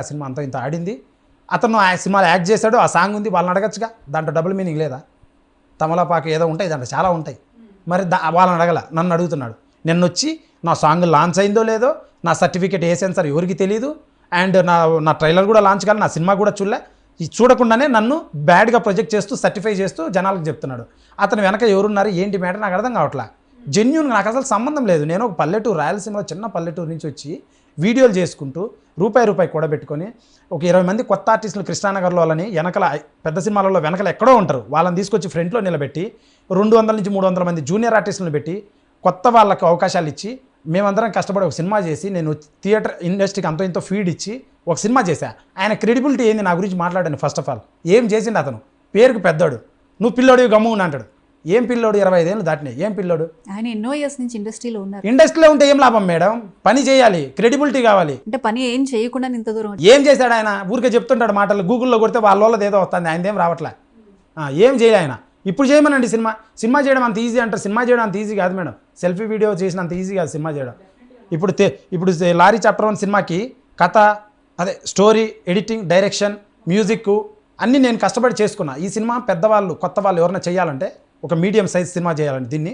ఆ సినిమా అంతా ఇంత ఆడింది, అతను ఆ సినిమాలో యాక్ట్ చేశాడు, ఆ సాంగ్ ఉంది, వాళ్ళని అడగచ్చుగా, దాంట్లో డబుల్ మీనింగ్ లేదా? తమలపాకు ఏదో ఉంటాయి దాంట్లో, చాలా ఉంటాయి. మరి వాళ్ళని అడగల, నన్ను అడుగుతున్నాడు. నిన్న వచ్చి నా సాంగ్ లాంచ్ అయిందో లేదో, నా సర్టిఫికేట్ ఏ సెన్సార్ ఎవరికి తెలియదు, అండ్ నా ట్రైలర్ కూడా లాంచ్ కావాలి, నా సినిమా కూడా చూడకుండానే నన్ను బ్యాడ్గా ప్రొజెక్ట్ చేస్తూ సర్టిఫై చేస్తూ జనాలకు చెప్తున్నాడు. అతను వెనక ఎవరున్నారు ఏంటి మ్యాటర్ నాకు అర్థం కావట్లా. జెన్యూన్గా నాకు అసలు సంబంధం లేదు. నేను ఒక పల్లెటూరు, రాయలసీమలో చిన్న పల్లెటూరు నుంచి వచ్చి వీడియోలు చేసుకుంటూ రూపాయి కూడబెట్టుకొని ఒక 20 మంది కొత్త ఆర్టిస్టులు కృష్ణానగర్లో వాళ్ళని వెనకల పెద్ద సినిమాలలో వెనకల ఎక్కడో ఉంటారు, వాళ్ళని తీసుకొచ్చి ఫ్రంట్లో నిలబెట్టి 200 నుంచి 300 మంది జూనియర్ ఆర్టిస్టులను పెట్టి కొత్త వాళ్ళకు అవకాశాలు ఇచ్చి మేమందరం కష్టపడి ఒక సినిమా చేసి నేను థియేటర్ ఇండస్ట్రీకి అంతో ఇంతో ఫీడ్ ఇచ్చి ఒక సినిమా చేశా. ఆయన క్రెడిబిలిటీ ఏంది నా గురించి మాట్లాడాను? ఫస్ట్ ఆఫ్ ఆల్ ఏం చేసిండు అతను? పేరుకు పెద్దోడు, నువ్వు పిల్లోడు గమ్ము అంటాడు. ఏం పిల్లోడు? 25 ఏళ్ళు దాటినాయి, ఏం పిల్లోడు? ఆయన ఎన్నో ఇయర్స్ నుంచి ఇండస్ట్రీలో ఉన్నారు. ఇండస్ట్రీలో ఉంటే ఏం లాభం మేడం? పని చేయాలి, క్రెడిబిలిటీ కావాలి. అంటే పని ఏం చేయకుండా ఇంత దూరం ఏం చేశాడు ఆయన? ఊరికే చెప్తుంటాడు మాటలు, గూగుల్లో కొడితే వాళ్ళ ఏదో వస్తుంది, ఆయనదేం రావట్లే. ఏం చేయాలి ఆయన? ఇప్పుడు చేయమనండి సినిమా చేయడం అంత ఈజీ అంటారు. సినిమా చేయడం అంత ఈజీ కాదు మేడం. సెల్ఫీ వీడియో చేసినంత ఈజీ కాదు సినిమా చేయడం. ఇప్పుడు లారీ చాప్టర్ 1 సినిమాకి కథ, అదే స్టోరీ, ఎడిటింగ్, డైరెక్షన్, మ్యూజిక్ అన్నీ నేను కష్టపడి చేసుకున్నా. ఈ సినిమా పెద్దవాళ్ళు కొత్త వాళ్ళు ఎవరైనా చేయాలంటే, ఒక మీడియం సైజ్ సినిమా చేయాలంటే దీన్ని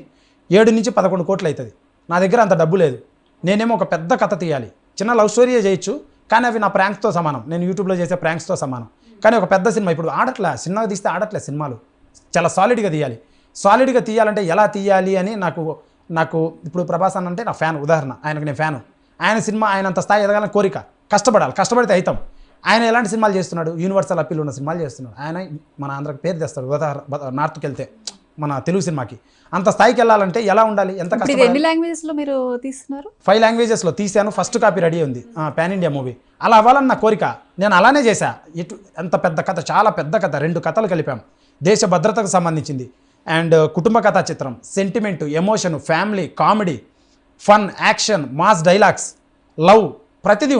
7 నుంచి 11 కోట్లు అవుతుంది. నా దగ్గర అంత డబ్బు లేదు. నేనేమో ఒక పెద్ద కథ తీయాలి. చిన్న లవ్ స్టోరీయే చేయొచ్చు, కానీ అవి నా ప్రాంక్స్తో సమానం. నేను యూట్యూబ్లో చేసే ప్రాంక్స్తో సమానం. కానీ ఒక పెద్ద సినిమా ఇప్పుడు ఆడట్లే, సినిమాగా తీస్తే ఆడట్లే సినిమాలు. చాలా సాలిడ్గా తీయాలి. సాలిడ్గా తీయాలంటే ఎలా తీయాలి అని నాకు ఇప్పుడు ప్రభాస్ అన్న అంటే నా ఫ్యాన్, ఉదాహరణ ఆయనకు నేను ఫ్యాను. ఆయన సినిమా ఆయనంత స్థాయి ఎదగాలని కోరిక, కష్టపడితే అవుతాం. ఆయన ఎలాంటి సినిమాలు చేస్తున్నాడు? యూనివర్సల్ అప్పీల్ ఉన్న సినిమాలు చేస్తున్నాడు. ఆయన మన ఆంధ్రాకి పేరు తెస్తాడు. ఉదాహరణ నార్త్కి వెళ్తే మన తెలుగు సినిమాకి అంత స్థాయికి వెళ్ళాలంటే ఎలా ఉండాలి, ఎంత కష్టపడాలి? ఎన్ని లాంగ్వేజెస్లో మీరు తీస్తున్నారు? 5 లాంగ్వేజెస్లో తీశాను. ఫస్ట్ కాపీ రెడీ ఉంది, పాన్ ఇండియా మూవీ. అలా అవ్వాలని నా కోరిక. నేను అలానే చేశా. ఎంత పెద్ద కథ, చాలా పెద్ద కథ, 2 కథలు కలిపాం. దేశ భద్రతకు సంబంధించింది అండ్ కుటుంబ కథా చిత్రం, sentiment, emotion, family, comedy, fun, action, mass dialogues, love, ప్రతిదీ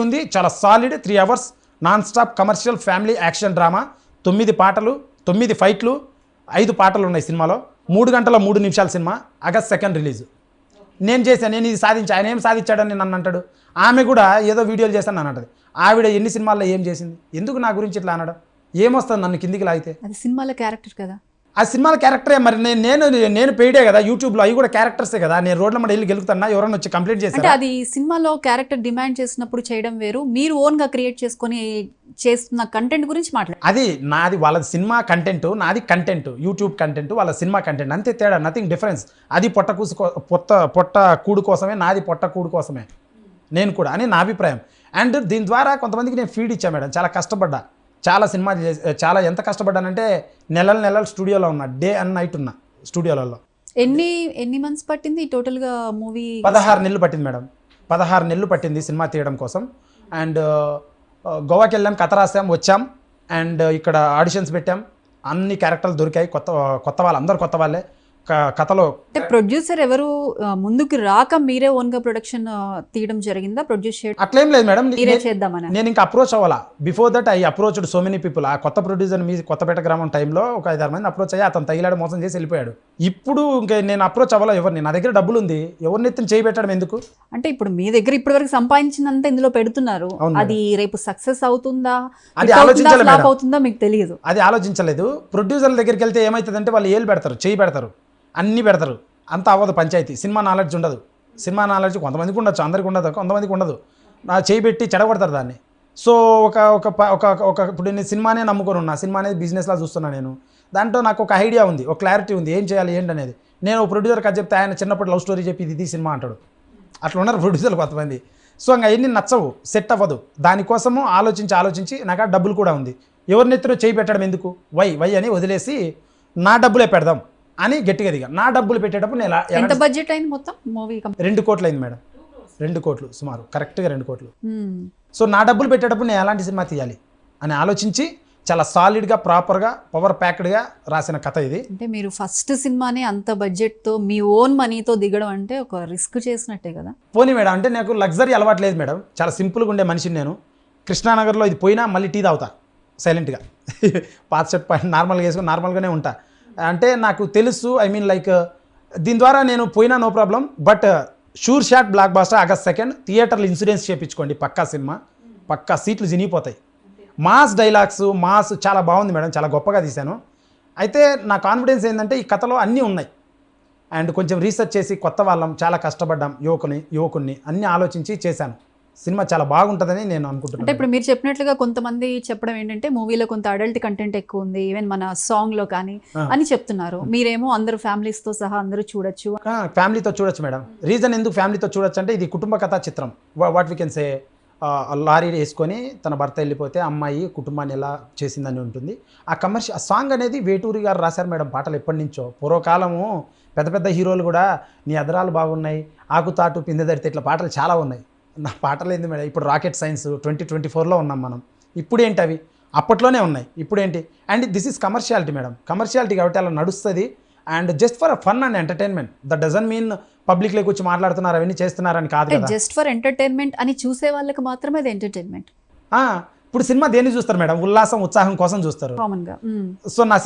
ఉంది. చాలా solid 3 hours non stop commercial family action drama. 9 పాటలు, 9 ఫైట్లు, 5 పాటలు ఉన్నాయి సినిమాలో. 3 గంటల 3 నిమిషాల సినిమా. August 2 release. నేను చేశాను, నేను ఇది సాధించా. ఆయన ఏం సాధించాడని నన్ను అంటాడు. ఆమె కూడా ఏదో వీడియోలు చేశాను నన్ను అంటది. ఆవిడ ఎన్ని సినిమాల్లో ఏం చేసింది? ఎందుకు నా గురించి ఇట్లా అనడం? ఏమొస్తుంది నన్ను కిందికి లాగితే? అది సినిమాల క్యారెక్టర్ కదా. ఆ సినిమాల క్యారెక్టరే. మరి నేను పెయిడే కదా యూట్యూబ్లో, అవి కూడా క్యారెక్టర్సే కదా. నేను రోడ్ల మీద వెళ్ళి గెలుగుతున్నా, ఎవరైనా వచ్చి కంప్లైంట్ చేశారు. అంటే అది సినిమాలో క్యారెక్టర్ డిమాండ్ చేసినప్పుడు చేయడం వేరు, మీరు ఓన్గా క్రియేట్ చేసుకొని చేస్తున్న కంటెంట్ గురించి మాట్లాడారు. అది నాది, వాళ్ళది సినిమా కంటెంట్, నాది కంటెంట్, యూట్యూబ్ కంటెంట్, వాళ్ళ సినిమా కంటెంట్, అంతే తేడా, నథింగ్ డిఫరెన్స్. అది పొట్ట కూడు కోసమే, నాది పొట్ట కూడు కోసమే నేను కూడా అని నా అభిప్రాయం. అండ్ దీని ద్వారా కొంతమందికి నేను ఫీడ్ ఇచ్చా మేడం. చాలా కష్టపడ్డా, చాలా సినిమాలు చాలా ఎంత కష్టపడ్డానంటే నెలలు స్టూడియోలో ఉన్నా, డే అండ్ నైట్ ఉన్నా స్టూడియోలలో. ఎన్ని మంత్స్ పట్టింది టోటల్గా మూవీ? 16 నెలలు పట్టింది మేడం. 16 నెలలు పట్టింది సినిమా తీయడం కోసం. అండ్ గోవాకి వెళ్ళాం, కథ రాసాం, వచ్చాం. అండ్ ఇక్కడ ఆడిషన్స్ పెట్టాం, అన్ని క్యారెక్టర్లు దొరికాయి. కొత్త వాళ్ళు, అందరు కొత్త వాళ్ళే కథలో. అంటే ప్రొడ్యూసర్ ఎవరు ముందుకు రాక మీరే ఓన్గా ప్రొడక్షన్ తీయడం జరిగిందా? ప్రొడ్యూస్ చేయడం అట్లేం లేదు మేడం. మీరే చేద్దామని నేను ఇంకా అప్రోచ్ అవ్వాలా. Before that I approached so many people. ఆ కొత్త ప్రొడ్యూసర్ మీ కొత్తపేట గ్రామం టైంలో ఒక 5-6 మంది అప్రోచ్ అయ్యి అతను తగిలాడు, మోసం చేసి వెళ్ళిపోయాడు. ఇప్పుడు ఇంకా నేను అప్రోచ్ అవ్వాలా ఎవరిని? నా దగ్గర డబ్బులు ఉంది, ఎవరిని ఎత్తుని చేయి పెట్టడం ఎందుకు? అంటే ఇప్పుడు మీ దగ్గర ఇప్పటి వరకు సంపాదించినంత ఇందులో పెడుతున్నారు, అది రేపు సక్సెస్ అవుతుందా, అది ఆలోచించలేదు, అవుతుందా మీకు తెలియదు. అది ఆలోచించలేదు. ప్రొడ్యూసర్ల దగ్గరికి వెళ్తే ఏమవుతుందంటే వాళ్ళు ఏళ్ళు పెడతారు, చేయి పెడతారు, అన్నీ పెడతారు. అంత అవ్వదు పంచాయతీ. సినిమా నాలెడ్జ్ ఉండదు. సినిమా నాలెడ్జ్ కొంతమందికి ఉండొచ్చు, అందరికి ఉండదు, కొంతమందికి ఉండదు. నా చేయి పెట్టి చెడగొడతారు దాన్ని. సో ఇప్పుడు నేను సినిమానే నమ్ముకొని ఉన్నా, సినిమా అనేది బిజినెస్లా చూస్తున్నా. నేను దాంట్లో నాకు ఒక ఐడియా ఉంది, ఒక క్లారిటీ ఉంది, ఏం చేయాలి ఏంటి అనేది. నేను ఒక ప్రొడ్యూసర్కి అది చెప్తే ఆయన చిన్నప్పుడు లవ్ స్టోరీ చెప్పి ఇది సినిమా అంటాడు. అట్లా ఉన్నారు ప్రొడ్యూసర్లు కొంతమంది. సో ఇంకా అవన్నీ నచ్చవు, సెట్ అవ్వదు. దానికోసము ఆలోచించి నాకు ఆ డబ్బులు కూడా ఉంది. ఎవరిని ఎత్తున చేయి పెట్టడం ఎందుకు? వై అని వదిలేసి నా డబ్బులే పెడదాం అని గట్టిగా దిగా. నా డబ్బులు పెట్టేటప్పుడు నేను ఎంత బడ్జెట్ అయింది మొత్తం మూవీ? 2 కోట్లు అయింది మేడం. 2 కోట్లు సుమారు, కరెక్ట్గా 2 కోట్లు. సో నా డబ్బులు పెట్టేటప్పుడు నేను ఎలాంటి సినిమా తీయాలి అని ఆలోచించి చాలా సాలిడ్గా, ప్రాపర్గా, పవర్ ప్యాక్డ్గా రాసిన కథ ఇది. అంటే మీరు ఫస్ట్ సినిమానే అంత బడ్జెట్తో మీ ఓన్ మనీతో దిగడం అంటే ఒక రిస్క్ చేసినట్టే కదా. పోనీ మేడం, అంటే నాకు లగ్జరీ అలవాటు లేదు మేడం. చాలా సింపుల్గా ఉండే మనిషిని నేను. కృష్ణానగర్లో ఇది పోయినా మళ్ళీ టీ తాగుతా సైలెంట్గా. పాత షర్ట్ పాయింట్ నార్మల్గా వేసుకొని నార్మల్గానే ఉంటా. అంటే నాకు తెలుసు, ఐ మీన్ లైక్ దీని ద్వారా నేను పోయినా no problem. But sure shot blockbuster August 2 థియేటర్లు ఇన్సూరెన్స్ చేయించుకోండి, పక్కా సినిమా. పక్కా సీట్లు జినిగిపోతాయి. మాస్ డైలాగ్స్ మాస్ చాలా బాగుంది మేడం, చాలా గొప్పగా తీశాను. అయితే నా కాన్ఫిడెన్స్ ఏంటంటే ఈ కథలో అన్నీ ఉన్నాయి. అండ్ కొంచెం రీసెర్చ్ చేసి కొత్త వాళ్ళం చాలా కష్టపడ్డాం, యువకుని అన్నీ ఆలోచించి చేశాను. సినిమా చాలా బాగుంటుందని నేను అంటే అనుకుంటున్నాను. ఇప్పుడు మీరు చెప్పినట్లుగా కొంతమంది చెప్పడం ఏంటంటే మూవీలో కొంత అడల్ట్ కంటెంట్ ఎక్కువ ఉంది, ఈవెన్ మన సాంగ్ లో కానీ అని చెప్తున్నారు. మీరేమో అందరూ ఫ్యామిలీస్ తో సహా అందరూ చూడొచ్చు. ఫ్యామిలీతో చూడొచ్చు మేడం. రీజన్ ఎందుకు ఫ్యామిలీతో చూడొచ్చు అంటే ఇది కుటుంబ కథా చిత్రం. What we can say, lorry వేసుకొని తన భర్త వెళ్ళిపోతే అమ్మాయి కుటుంబాన్ని ఎలా చేసిందని ఉంటుంది. ఆ సాంగ్ అనేది వేటూరి గారు రాశారు మేడం. పాటలు ఎప్పటి నుంచో పూర్వకాలము పెద్ద పెద్ద హీరోలు కూడా నీ అదరాలు బాగున్నాయి, ఆకుతాటు పిందెదడితే ఇట్లా పాటలు చాలా ఉన్నాయి. నా పాటలు ఏంది మేడం, ఇప్పుడు రాకెట్ సైన్స్ 2024లో ఉన్నాం మనం. ఇప్పుడు ఏంటి అవి అప్పట్లోనే ఉన్నాయి, ఇప్పుడు ఏంటి. And this is commerciality madam, commerciality కాబట్టి అలా నడుస్తుంది. And just for fun and entertainment. That doesn't mean పబ్లిక్లోకి వచ్చి మాట్లాడుతున్నారు అవన్నీ చేస్తున్నారని కాదు కదా. జస్ట్ ఫర్ ఎంటర్టైన్మెంట్ అని చూసే వాళ్ళకి మాత్రమే అది ఎంటర్టైన్మెంట్. ఇప్పుడు సినిమా దేన్ని చూస్తారు మేడం, ఉల్లాసం ఉత్సాహం కోసం చూస్తారు. కామన్ గా సో నా